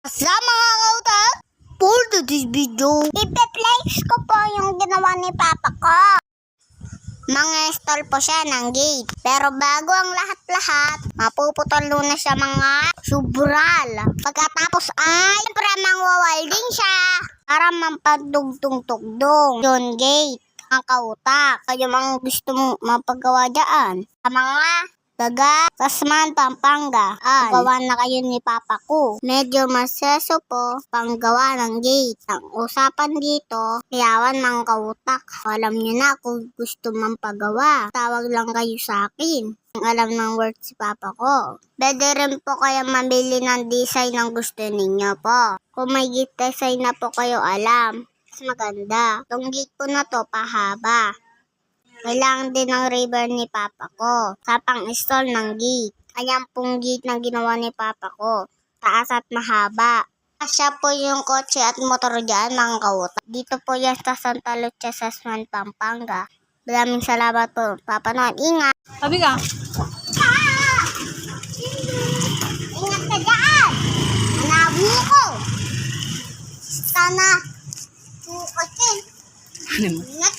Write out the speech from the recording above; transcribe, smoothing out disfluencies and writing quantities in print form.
Sa mga kautak, for this video, ipe-place ko po yung ginawa ni Papa ko. Mga-install po siya ng gate. Pero bago ang lahat-lahat, mapuputol muna siya mga subral. Pagkatapos ay, siyempre mangwawalding siya para mampagdugtong-tugdong yung gate. Ang kautak, kayo mga gusto mong mapagawa dyan. Sa mga daga, Tasman, Pampanga. Gawa na kayo ni Papa ko. Medyo maseso po panggawa ng gate. Ang usapan dito, yawan mga kautak. Alam niyo na kung gusto mampagawa. Tawag lang kayo sa akin. Alam ng word si Papa ko. Pwede rin po kayo mamili ng design ng gusto ninyo po. Kung may gate design na po kayo alam, mas maganda. Itong gate po na to pahaba. Kailangan din ng ribbon ni Papa ko sa pang-install ng gate. Ayan pong gate na ginawa ni Papa ko. Taas at mahaba. Siya po yung kotse at motor dyan, mga kautak. Dito po yan sa Santa Lucia, Tasman, Pampanga. Maraming salamat po. Papa Noel, ingat! Sabi ka? Ingat ka dyan! Hanapin ko! Sana bukasin. Ano mo? Ingat